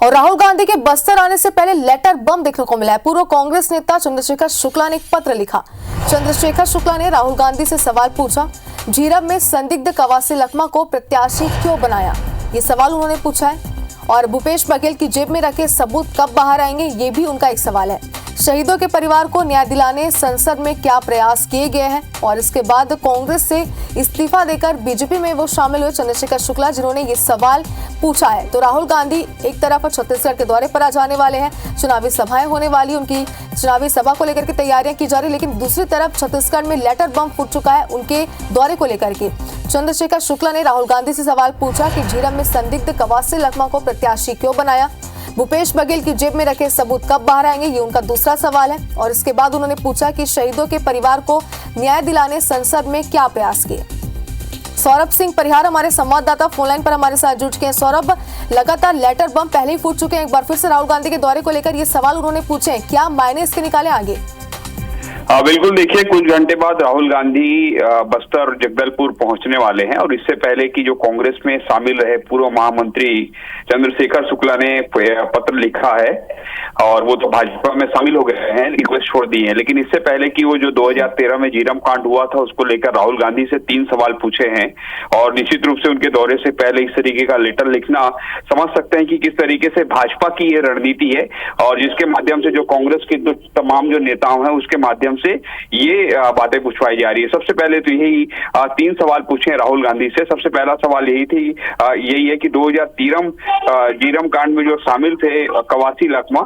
और राहुल गांधी के बस्तर आने से पहले लेटर बम देखने को मिला है। पूर्व कांग्रेस नेता चंद्रशेखर शुक्ला ने एक पत्र लिखा। चंद्रशेखर शुक्ला ने राहुल गांधी से सवाल पूछा, झीरम में संदिग्ध कवासी लखमा को प्रत्याशी क्यों बनाया, ये सवाल उन्होंने पूछा है। और भूपेश बघेल की जेब में रखे सबूत कब बाहर आएंगे, ये भी उनका एक सवाल है। शहीदों के परिवार को न्याय दिलाने संसद में क्या प्रयास किए गए हैं। और इसके बाद कांग्रेस से इस्तीफा देकर बीजेपी में वो शामिल हुए चंद्रशेखर शुक्ला, जिन्होंने ये सवाल पूछा है। तो राहुल गांधी एक तरफ छत्तीसगढ़ के दौरे पर आ जाने वाले हैं, चुनावी सभाएं होने वाली, उनकी चुनावी सभा को लेकर के तैयारियां की जा रही, लेकिन दूसरी तरफ छत्तीसगढ़ में लेटर बम फूट चुका है उनके दौरे को लेकर के। चंद्रशेखर शुक्ला ने राहुल गांधी से सवाल पूछा कि झीरम में संदिग्ध कवासी लखमा को प्रत्याशी क्यों बनाया, भूपेश बघेल की जेब में रखे सबूत कब बाहर आएंगे, ये उनका दूसरा सवाल है। और इसके बाद उन्होंने पूछा कि शहीदों के परिवार को न्याय दिलाने संसद में क्या प्रयास किए। सौरभ सिंह परिहार हमारे संवाददाता फोनलाइन पर हमारे साथ जुड़ चुके हैं। सौरभ, लगातार लेटर बम पहले ही फूट चुके हैं, एक बार फिर से राहुल गांधी के दौरे को लेकर ये सवाल उन्होंने पूछे हैं, क्या मायने इसके निकाले आगे? बिल्कुल, देखिए कुछ घंटे बाद राहुल गांधी बस्तर जगदलपुर पहुंचने वाले हैं और इससे पहले कि जो कांग्रेस में शामिल रहे पूर्व महामंत्री चंद्रशेखर शुक्ला ने पत्र लिखा है और वो तो भाजपा में शामिल हो गए हैं, रिक्वेस्ट छोड़ दी है। लेकिन इससे पहले कि वो जो 2013 में झीरम कांड हुआ था उसको लेकर राहुल गांधी से 3 सवाल पूछे हैं और निश्चित रूप से उनके दौरे से पहले इस तरीके का लेटर लिखना समझ सकते हैं कि किस तरीके से भाजपा की ये रणनीति है और जिसके माध्यम से जो कांग्रेस के तमाम जो नेताओं हैं उसके माध्यम से ये बातें पूछवाई जा रही है। सबसे पहले तो यही 3 सवाल पूछे हैं राहुल गांधी से। सबसे पहला सवाल यही है कि 2013 झीरम कांड में जो शामिल थे कवासी लखमा,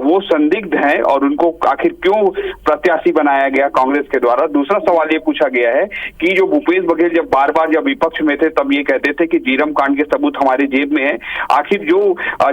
वो संदिग्ध हैं और उनको आखिर क्यों प्रत्याशी बनाया गया कांग्रेस के द्वारा। दूसरा सवाल ये पूछा गया है कि जो भूपेश बघेल जब बार जब विपक्ष में थे तब ये कहते थे कि झीरम कांड के सबूत हमारी जेब में है, आखिर जो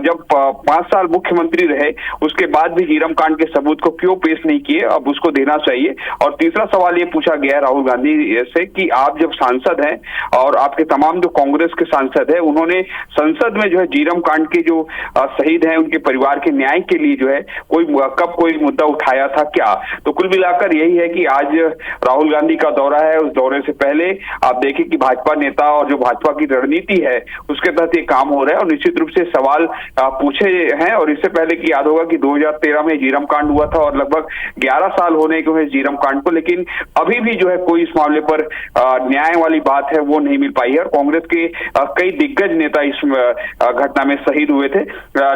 जब 5 साल मुख्यमंत्री रहे उसके बाद भी झीरम कांड के सबूत को क्यों पेश नहीं किए, अब उसको देना चाहिए। और तीसरा सवाल ये पूछा गया राहुल गांधी से कि आप जब सांसद हैं और आपके तमाम जो कांग्रेस के सांसद हैं उन्होंने संसद में जो है झीरम कांड के जो शहीद हैं उनके परिवार के न्याय के लिए जो है कब कोई मुद्दा उठाया था क्या। तो कुल मिलाकर यही है कि आज राहुल गांधी का दौरा है, उस दौरे से पहले आप देखें कि भाजपा नेता और जो भाजपा की रणनीति है उसके तहत ये काम हो रहा है और निश्चित रूप से सवाल पूछे हैं। और इससे पहले कि याद होगा कि 2013 में झीरम कांड हुआ था और लगभग 11 साल होने को है झीरम कांड को, लेकिन अभी भी जो है कोई इस मामले पर न्याय वाली बात है वो नहीं मिल पाई है। और कांग्रेस के कई दिग्गज नेता इस घटना में शहीद हुए थे,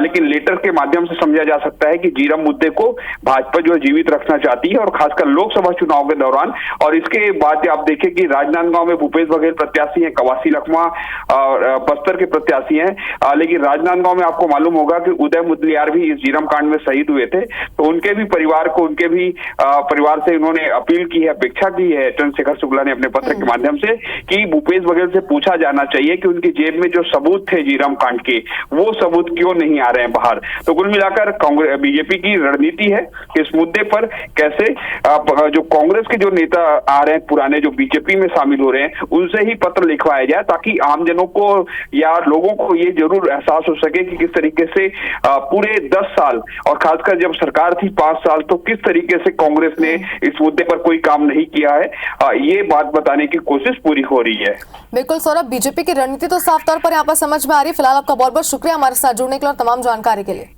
लेकिन लेटर के माध्यम से समझा जा सकता है कि झीरम मुद्दे को भाजपा जो है जीवित रखना चाहती है और खासकर लोकसभा चुनाव के दौरान। और इसके बाद आप देखें कि राजनांदगांव में भूपेश बघेल प्रत्याशी हैं, कवासी लखमा बस्तर के प्रत्याशी हैं, लेकिन राजनांदगांव में आपको मालूम होगा कि उदय मुदलियार भी इस झीरम कांड में शहीद हुए थे। तो उनके भी परिवार को, उनके भी परिवार से उन्होंने अपील की है, अपेक्षा की है चंद्रशेखर शुक्ला ने अपने पत्र के माध्यम से कि भूपेश बघेल से पूछा जाना चाहिए कि उनकी जेब में जो सबूत थे झीरम कांड के वो सबूत क्यों नहीं आ रहे हैं बाहर। तो कुल मिलाकर कांग्रेस बीजेपी की रणनीति है कि इस मुद्दे पर कैसे जो कांग्रेस के जो नेता आ रहे हैं पुराने जो बीजेपी में शामिल हो रहे हैं उनसे ही पत्र लिखवाया जाए ताकि आमजनों को या लोगों को ये जरूर एहसास हो सके कि किस तरीके से पूरे 10 साल और खासकर जब सरकार थी 5 साल तो किस तरीके से कांग्रेस ने इस मुद्दे पर कोई काम नहीं किया है, ये बात बताने की कोशिश पूरी हो रही है। बिल्कुल सौरभ, बीजेपी की रणनीति तो साफ तौर पर यहाँ पर समझ में आ रही है। फिलहाल आपका बहुत बहुत शुक्रिया हमारे साथ जुड़ने के लिए और तमाम जानकारी के लिए।